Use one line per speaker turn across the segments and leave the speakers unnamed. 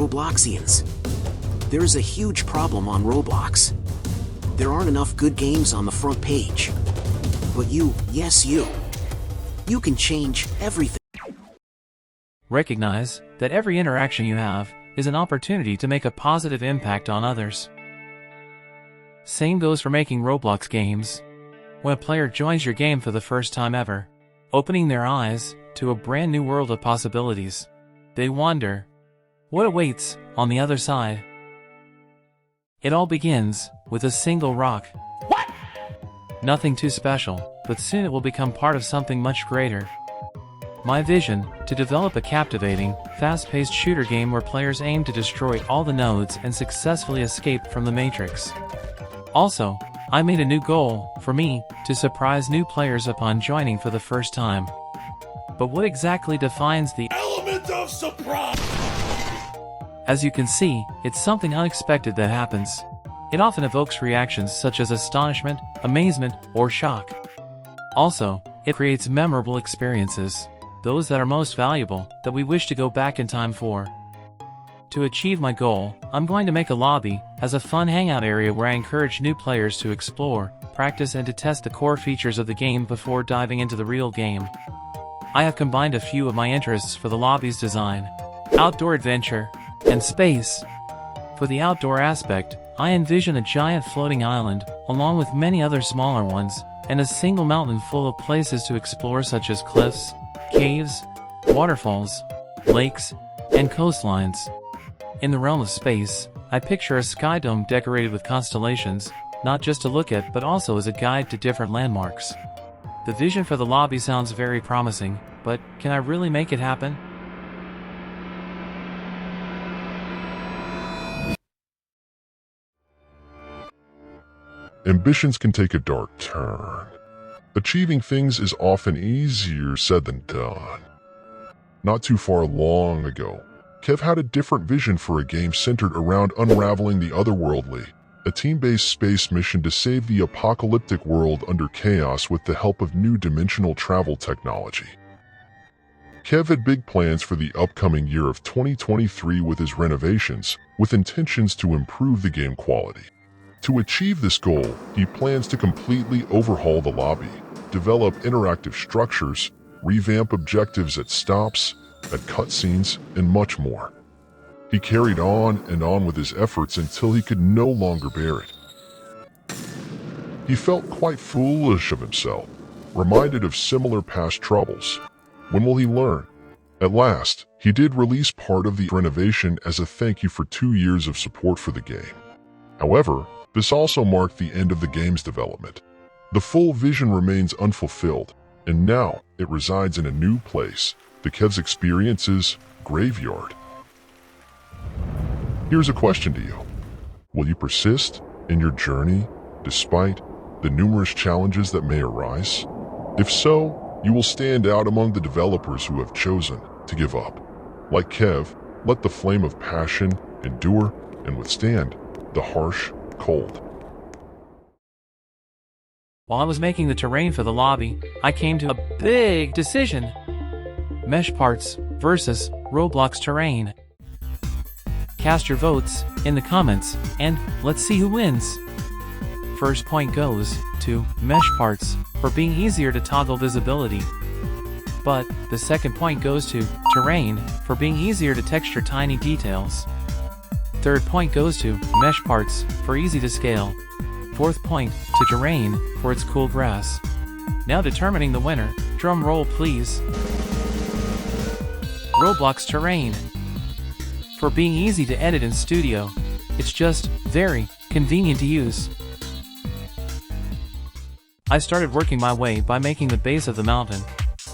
Robloxians. There's a huge problem on Roblox. There aren't enough good games on the front page. But you, yes you can change everything.
Recognize that every interaction you have is an opportunity to make a positive impact on others. Same goes for making Roblox games. When a player joins your game for the first time ever, opening their eyes to a brand new world of possibilities, they wonder, what awaits on the other side? It all begins with a single rock.
What?
Nothing too special, but soon it will become part of something much greater. My vision, to develop a captivating, fast-paced shooter game where players aim to destroy all the nodes and successfully escape from the Matrix. Also, I made a new goal, for me, to surprise new players upon joining for the first time. But what exactly defines the
element of surprise?
As you can see, it's something unexpected that happens. It often evokes reactions such as astonishment, amazement, or shock. Also, it creates memorable experiences, those that are most valuable, that we wish to go back in time for. To achieve my goal, I'm going to make a lobby as a fun hangout area where I encourage new players to explore, practice and to test the core features of the game before diving into the real game. I have combined a few of my interests for the lobby's design: outdoor adventure and space. For the outdoor aspect, I envision a giant floating island, along with many other smaller ones, and a single mountain full of places to explore such as cliffs, caves, waterfalls, lakes, and coastlines. In the realm of space, I picture a sky dome decorated with constellations, not just to look at but also as a guide to different landmarks. The vision for the lobby sounds very promising, but can I really make it happen?
Ambitions can take a dark turn. Achieving things is often easier said than done. Not too far long ago, Kev had a different vision for a game centered around unraveling the otherworldly, a team-based space mission to save the apocalyptic world under chaos with the help of new dimensional travel technology. Kev had big plans for the upcoming year of 2023 with his renovations, with intentions to improve the game quality. To achieve this goal, he plans to completely overhaul the lobby, develop interactive structures, revamp objectives at stops, at cutscenes, and much more. He carried on and on with his efforts until he could no longer bear it. He felt quite foolish of himself, reminded of similar past troubles. When will he learn? At last, he did release part of the renovation as a thank you for 2 years of support for the game. However, this also marked the end of the game's development. The full vision remains unfulfilled, and now it resides in a new place, the Kev's Experiences Graveyard. Here's a question to you. Will you persist in your journey despite the numerous challenges that may arise? If so, you will stand out among the developers who have chosen to give up. Like Kev, let the flame of passion endure and withstand the harsh cold.
While I was making the terrain for the lobby, I came to a big decision. Mesh parts versus Roblox terrain. Cast your votes in the comments, and let's see who wins. First point goes to mesh parts for being easier to toggle visibility. But the second point goes to terrain for being easier to texture tiny details. Third point goes to mesh parts for easy to scale. Fourth point to terrain for its cool grass. Now determining the winner, drum roll please. Roblox terrain. For being easy to edit in studio, it's just very convenient to use. I started working my way by making the base of the mountain.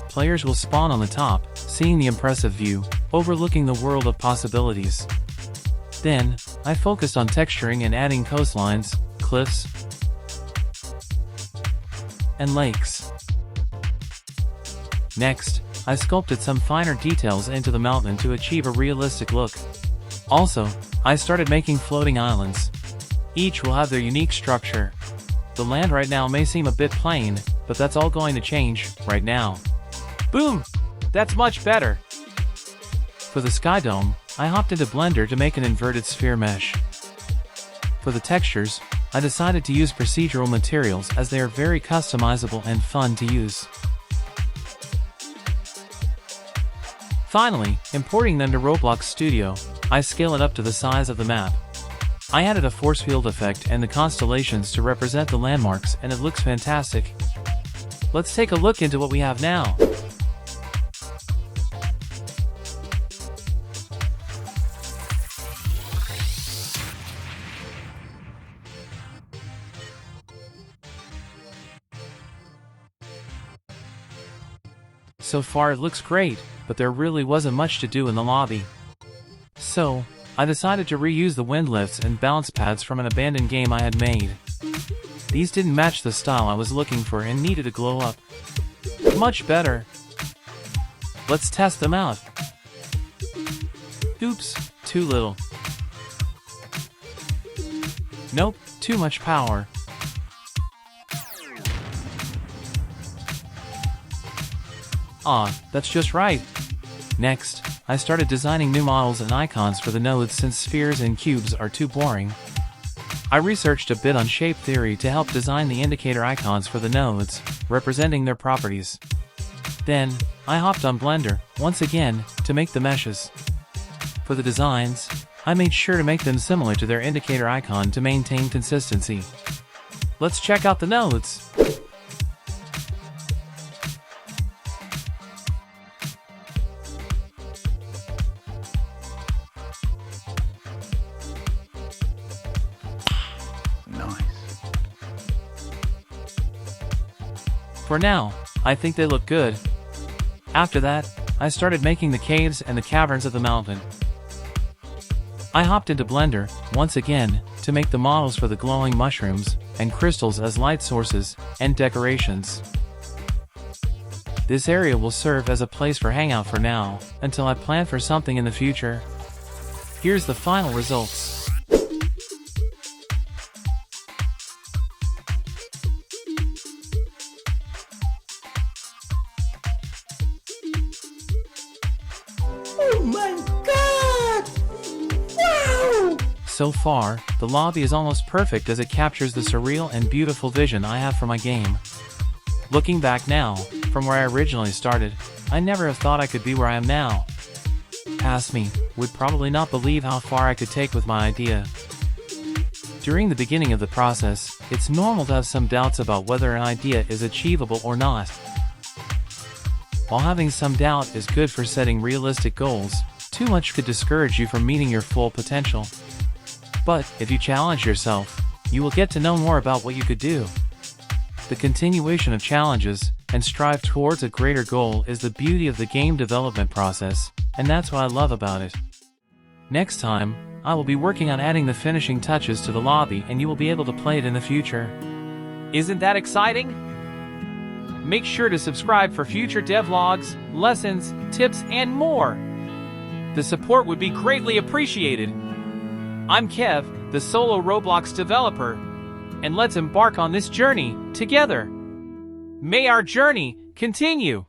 Players will spawn on the top, seeing the impressive view, overlooking the world of possibilities. Then, I focused on texturing and adding coastlines, cliffs, and lakes. Next, I sculpted some finer details into the mountain to achieve a realistic look. Also, I started making floating islands. Each will have their unique structure. The land right now may seem a bit plain, but that's all going to change right now. Boom! That's much better! For the sky dome, I hopped into Blender to make an inverted sphere mesh. For the textures, I decided to use procedural materials as they are very customizable and fun to use. Finally, importing them to Roblox Studio, I scale it up to the size of the map. I added a force field effect and the constellations to represent the landmarks, and it looks fantastic. Let's take a look into what we have now. So far it looks great, but there really wasn't much to do in the lobby. So, I decided to reuse the wind lifts and bounce pads from an abandoned game I had made. These didn't match the style I was looking for and needed to glow up. Much better. Let's test them out. Oops, too little. Nope, too much power. That's just right. Next, I started designing new models and icons for the nodes since spheres and cubes are too boring. I researched a bit on shape theory to help design the indicator icons for the nodes, representing their properties. Then, I hopped on Blender, once again, to make the meshes. For the designs, I made sure to make them similar to their indicator icon to maintain consistency. Let's check out the nodes. For now, I think they look good. After that, I started making the caves and the caverns of the mountain. I hopped into Blender, once again, to make the models for the glowing mushrooms and crystals as light sources and decorations. This area will serve as a place for hangout for now, until I plan for something in the future. Here's the final results.
Oh my god! Wow!
So far, the lobby is almost perfect as it captures the surreal and beautiful vision I have for my game. Looking back now, from where I originally started, I never have thought I could be where I am now. Past me would probably not believe how far I could take with my idea. During the beginning of the process, it's normal to have some doubts about whether an idea is achievable or not. While having some doubt is good for setting realistic goals, too much could discourage you from meeting your full potential. But if you challenge yourself, you will get to know more about what you could do. The continuation of challenges and strive towards a greater goal is the beauty of the game development process, and that's what I love about it. Next time, I will be working on adding the finishing touches to the lobby, and you will be able to play it in the future. Isn't that exciting? Make sure to subscribe for future devlogs, lessons, tips, and more. The support would be greatly appreciated. I'm Kev, the solo Roblox developer, and let's embark on this journey together. May our journey continue.